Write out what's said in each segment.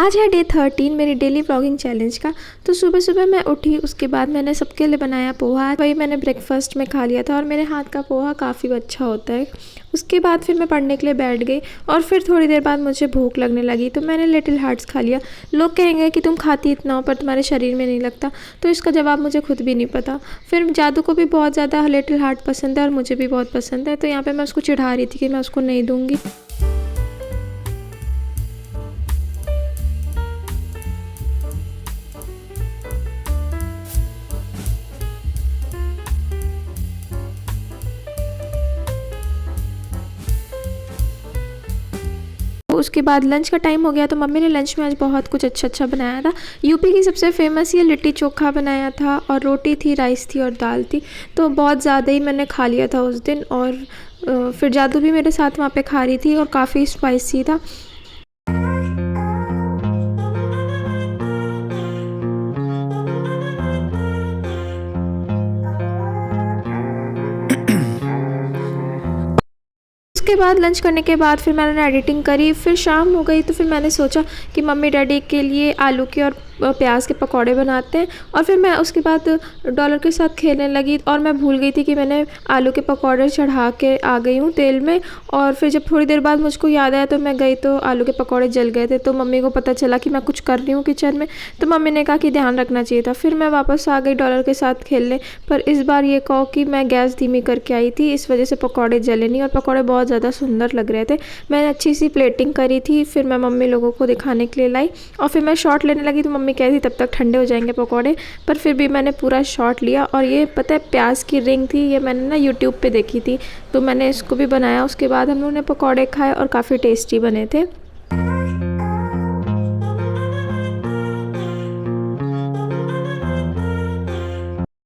आज है डे 13 मेरी डेली व्लॉगिंग चैलेंज का। तो सुबह सुबह मैं उठी, उसके बाद मैंने सबके लिए बनाया पोहा। वही मैंने ब्रेकफास्ट में खा लिया था और मेरे हाथ का पोहा काफ़ी अच्छा होता है। उसके बाद फिर मैं पढ़ने के लिए बैठ गई और फिर थोड़ी देर बाद मुझे भूख लगने लगी तो मैंने लिटिल हार्ट्स खा लिया। लोग कहेंगे कि तुम खाती इतना हो पर तुम्हारे शरीर में नहीं लगता, तो इसका जवाब मुझे खुद भी नहीं पता। फिर जादू को भी बहुत ज़्यादा लिटिल हार्ट पसंद है और मुझे भी बहुत पसंद है, तो यहाँ पर मैं उसको चिढ़ा रही थी कि मैं उसको नहीं दूँगी। उसके बाद लंच का टाइम हो गया तो मम्मी ने लंच में आज बहुत कुछ अच्छा बनाया था। यूपी की सबसे फेमस ये लिट्टी चोखा बनाया था और रोटी थी, राइस थी और दाल थी। तो बहुत ज़्यादा ही मैंने खा लिया था उस दिन। और फिर जादू भी मेरे साथ वहाँ पे खा रही थी और काफ़ी स्पाइसी था। उसके बाद लंच करने के बाद फिर मैंने एडिटिंग करी। फिर शाम हो गई तो फिर मैंने सोचा कि मम्मी डैडी के लिए आलू के और प्याज के पकौड़े बनाते हैं। और फिर मैं उसके बाद डॉलर के साथ खेलने लगी और मैं भूल गई थी कि मैंने आलू के पकौड़े चढ़ा के आ गई हूँ तेल में। और फिर जब थोड़ी देर बाद मुझको याद आया तो मैं गई तो आलू के पकौड़े जल गए थे। तो मम्मी को पता चला कि मैं कुछ कर रही हूँ किचन में, तो मम्मी ने कहा कि ध्यान रखना चाहिए था। फिर मैं वापस आ गई डॉलर के साथ खेलने, पर इस बार ये कहो कि मैं गैस धीमी करके आई थी, इस वजह से पकौड़े जले नहीं और पकौड़े बहुत ज़्यादा सुंदर लग रहे थे। मैंने अच्छी सी प्लेटिंग करी थी, फिर मैं मम्मी लोगों को दिखाने के लिए लाई और फिर मैं शॉट लेने लगी तो मम्मी कह रही तब तक ठंडे हो जाएंगे पकौड़े, पर फिर भी मैंने पूरा शॉट लिया। और ये पता है प्याज की रिंग थी, ये मैंने ना यूट्यूब पे देखी थी, तो मैंने इसको भी बनाया। उसके बाद हम लोगों ने पकौड़े खाए और काफ़ी टेस्टी बने थे।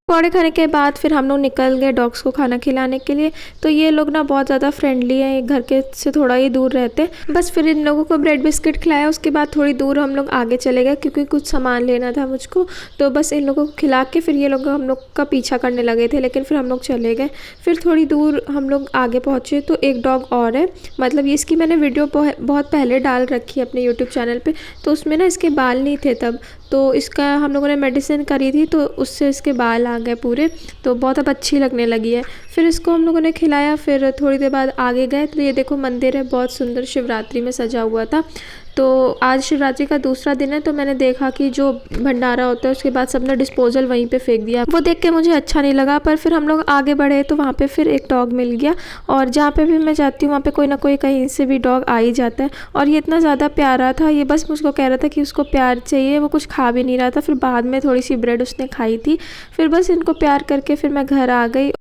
पकौड़े खाने के बाद फिर हम लोग निकल गए डॉग्स को खाना खिलाने के लिए। तो ये लोग ना बहुत ज़्यादा फ्रेंडली हैं, घर के से थोड़ा ही दूर रहते हैं। बस फिर इन लोगों को ब्रेड बिस्किट खिलाया। उसके बाद थोड़ी दूर हम लोग आगे चले गए क्योंकि कुछ सामान लेना था मुझको। तो बस इन लोगों को खिला के फिर ये लोग हम लोग का पीछा करने लगे थे, लेकिन फिर हम लोग चले गए। फिर थोड़ी दूर हम लोग आगे पहुँचे तो एक डॉग और है, मतलब ये इसकी मैंने वीडियो बहुत पहले डाल रखी है अपने यूट्यूब चैनल पर। तो उसमें ना इसके बाल नहीं थे तब, तो इसका हम लोगों ने मेडिसिन करी थी तो उससे इसके बाल आ गए पूरे, तो बहुत अब अच्छी लगने लगी है। फिर इसको हम लोगों ने खिलाया। फिर थोड़ी देर बाद आगे गए तो ये देखो मंदिर है, बहुत सुंदर शिवरात्रि में सजा हुआ था। तो आज शिवरात्रि का दूसरा दिन है तो मैंने देखा कि जो भंडारा होता है उसके बाद सबने डिस्पोजल वहीं पे फेंक दिया। वो देख के मुझे अच्छा नहीं लगा, पर फिर हम लोग आगे बढ़े तो वहाँ पे फिर एक डॉग मिल गया। और जहाँ पे भी मैं जाती हूँ वहाँ पे कोई ना कोई कहीं से भी डॉग आ ही जाता है। और ये इतना ज़्यादा प्यारा था, ये बस मुझको कह रहा था कि उसको प्यार चाहिए, वो कुछ खा भी नहीं रहा था। फिर बाद में थोड़ी सी ब्रेड उसने खाई थी। फिर बस इनको प्यार करके फिर मैं घर आ गई।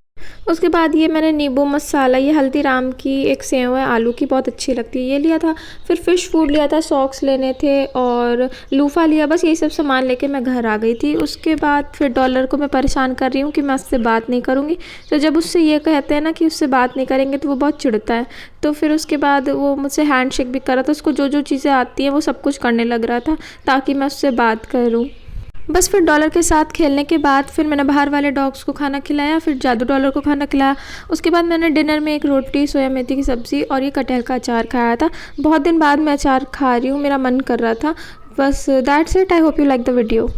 उसके बाद ये मैंने नींबू मसाला, ये हल्दीराम की एक सेव है आलू की, बहुत अच्छी लगती है, ये लिया था। फिर फ़िश फूड लिया था, सॉक्स लेने थे और लूफ़ा लिया। बस यही सब सामान लेके मैं घर आ गई थी। उसके बाद फिर डॉलर को मैं परेशान कर रही हूँ कि मैं उससे बात नहीं करूँगी। तो जब उससे ये कहते हैं ना कि उससे बात नहीं करेंगे तो वो बहुत चिढ़ता है। तो फिर उसके बाद वो मुझसे हैंडशेक भी कर रहा था, उसको जो जो चीज़ें आती हैं वो सब कुछ करने लग रहा था ताकि मैं उससे बात करूँ। बस फिर डॉलर के साथ खेलने के बाद फिर मैंने बाहर वाले डॉग्स को खाना खिलाया, फिर जादू डॉलर को खाना खिलाया। उसके बाद मैंने डिनर में एक रोटी, सोया मेथी की सब्ज़ी और ये कटहल का अचार खाया था। बहुत दिन बाद मैं अचार खा रही हूँ, मेरा मन कर रहा था। बस that's it. I hope you like the video.